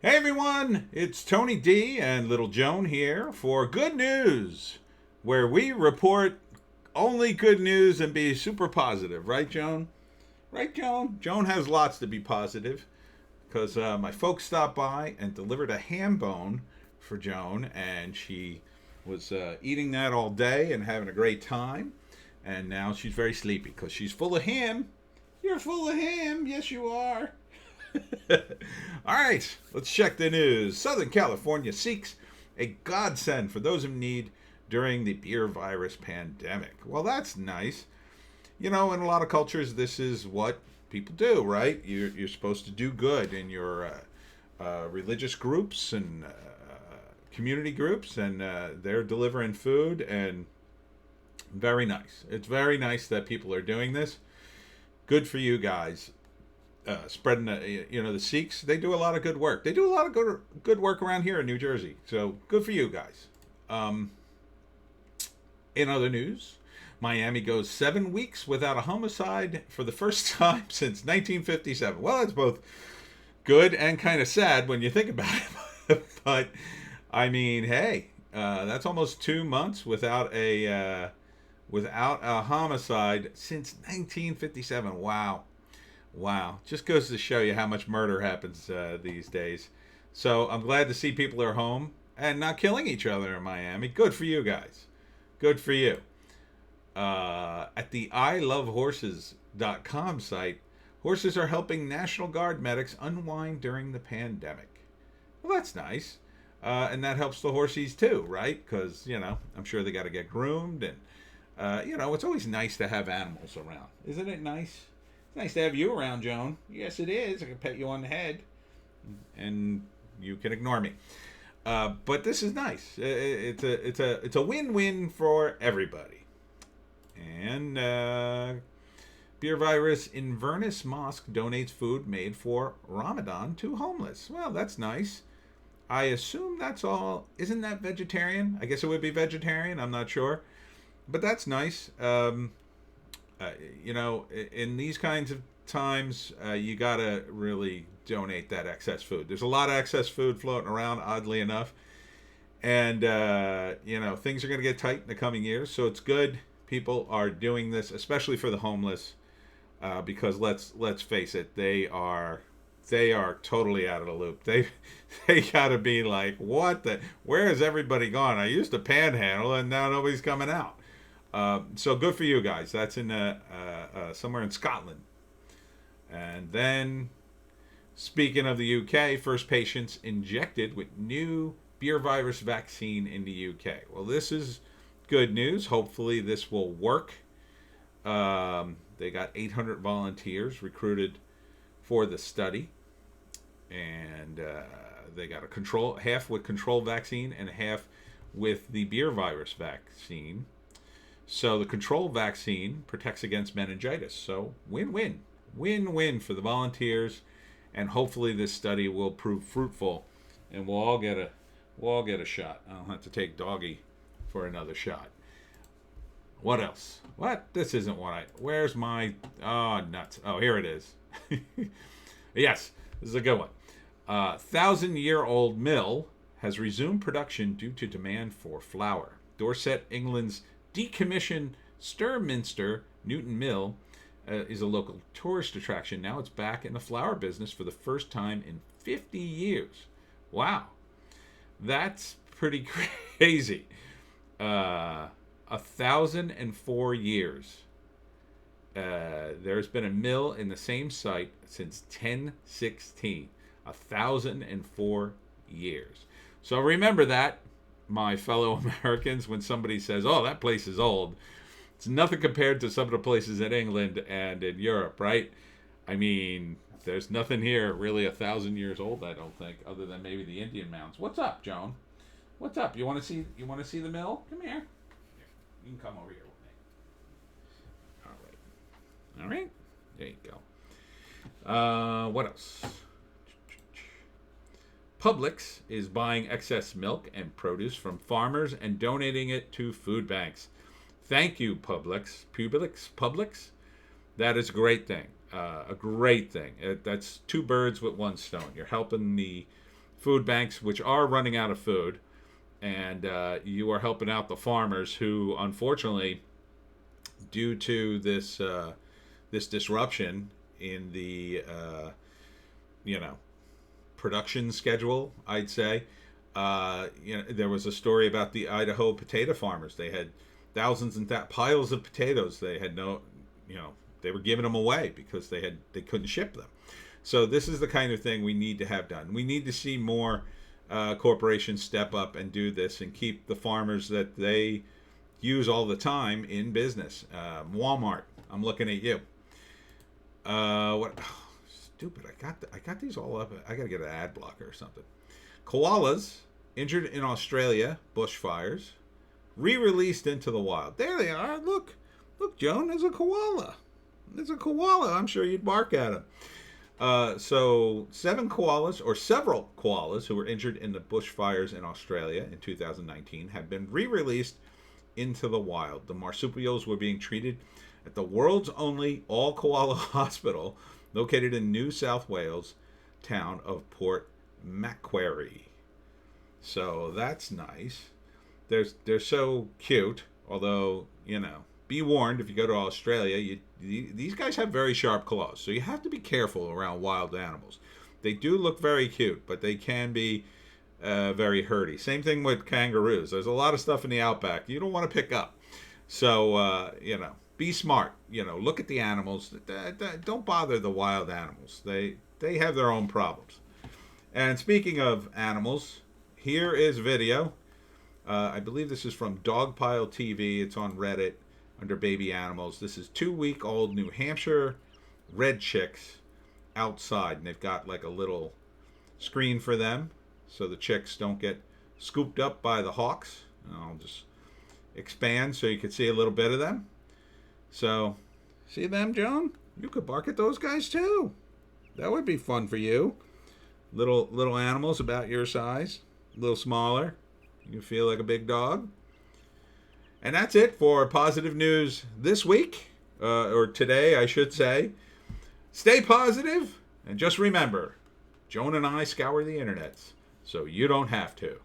Hey everyone, it's Tony D and little Joan here for Good News, where we report only good news and be super positive. Right, Joan? Right, Joan? Joan has lots to be positive because my folks stopped by and delivered a ham bone for Joan, and she was eating that all day and having a great time. And now she's very sleepy because she's full of ham. You're full of ham. Yes, you are. All right, let's check the news. Southern California seeks a godsend for those in need during the beer virus pandemic. Well, that's nice. You know, in a lot of cultures, this is what people do, right? You're supposed to do good in your religious groups and community groups, and they're delivering food, and very nice. It's very nice that people are doing this. Good for you guys. Spreading the Sikhs, they do a lot of good work. They do a lot of good work around here in New Jersey. So good for you guys. In other news, Miami goes 7 weeks without a homicide for the first time since 1957. Well, it's both good and kind of sad when you think about it. But I mean, hey, that's almost 2 months without a homicide since 1957. Wow. Wow. Just goes to show you how much murder happens these days. So I'm glad to see people are home and not killing each other in Miami. Good for you guys. Good for you. At the ilovehorses.com site, horses are helping National Guard medics unwind during the pandemic. Well, that's nice. And that helps the horsies too, right? Because, I'm sure they got to get groomed. And, it's always nice to have animals around. Isn't it nice? Nice to have you around, Joan. Yes, it is. I can pet you on the head, and you can ignore me. But this is nice. It's a win-win for everybody. And Beer Virus Inverness Mosque donates food made for Ramadan to homeless. Well, that's nice. I assume that's all. Isn't that vegetarian? I guess it would be vegetarian. I'm not sure, but that's nice. In these kinds of times, you gotta really donate that excess food. There's a lot of excess food floating around, oddly enough, and things are gonna get tight in the coming years. So it's good people are doing this, especially for the homeless, because let's face it, they are totally out of the loop. They gotta be like, what the? Where has everybody gone? I used to panhandle, and now nobody's coming out. So good for you guys. That's in somewhere in Scotland. And then, speaking of the UK, first patients injected with new beer virus vaccine in the UK. Well, this is good news. Hopefully this will work. They got 800 volunteers recruited for the study. And they got half with control vaccine and half with the beer virus vaccine. So the control vaccine protects against meningitis. So win-win. Win-win for the volunteers, and hopefully this study will prove fruitful, and we'll all get a shot. I don't have to take Doggy for another shot. What else? What? This isn't where's my nuts? Oh, here it is. Yes, this is a good one. 1,000-year-old mill has resumed production due to demand for flour. Dorset, England's decommissioned Sturminster Newton Mill is a local tourist attraction. Now it's back in the flour business for the first time in 50 years. Wow. That's pretty crazy. 1,004 years. There's been a mill in the same site since 1016. 1,004 years. So remember that, my fellow Americans, when somebody says, oh, that place is old. It's nothing compared to some of the places in England and in Europe, right? I mean, there's nothing here really 1,000 years old, I don't think, other than maybe the Indian mounds. What's up, Joan? What's up? You want to see the mill? Come here. You can come over here with me. All right. There you go. What else? Publix is buying excess milk and produce from farmers and donating it to food banks. Thank you, Publix. Publix. That is a great thing. That's two birds with one stone. You're helping the food banks which are running out of food, and you are helping out the farmers who, unfortunately, due to this disruption in the production schedule, I'd say. There was a story about the Idaho potato farmers. They had thousands and piles of potatoes. They had they were giving them away because they couldn't ship them. So this is the kind of thing we need to have done. We need to see more corporations step up and do this and keep the farmers that they use all the time in business. Walmart, I'm looking at you. What? Oh, stupid! I got these all up. I gotta get an ad blocker or something. Koalas injured in Australia, bushfires, re-released into the wild. There they are. Look, Joan. There's a koala. I'm sure you'd bark at him. So several koalas who were injured in the bushfires in Australia in 2019 have been re-released into the wild. The marsupials were being treated at the world's only all-koala hospital located in New South Wales town of Port Macquarie. So that's nice. They're so cute, although, be warned, if you go to Australia, these guys have very sharp claws, so you have to be careful around wild animals. They do look very cute, but they can be very herdy. Same thing with kangaroos. There's a lot of stuff in the outback you don't want to pick up. So, be smart. Look at the animals. Don't bother the wild animals. They have their own problems. And speaking of animals, here is video. I believe this is from Dogpile TV. It's on Reddit under baby animals. This is 2-week-old New Hampshire red chicks outside. And they've got like a little screen for them so the chicks don't get scooped up by the hawks. And I'll just expand so you can see a little bit of them. So, see them, Joan? You could bark at those guys too. That would be fun for you. Little animals about your size, a little smaller. You feel like a big dog. And that's it for positive news this week, or today, I should say. Stay positive, and just remember, Joan and I scour the internets, so you don't have to.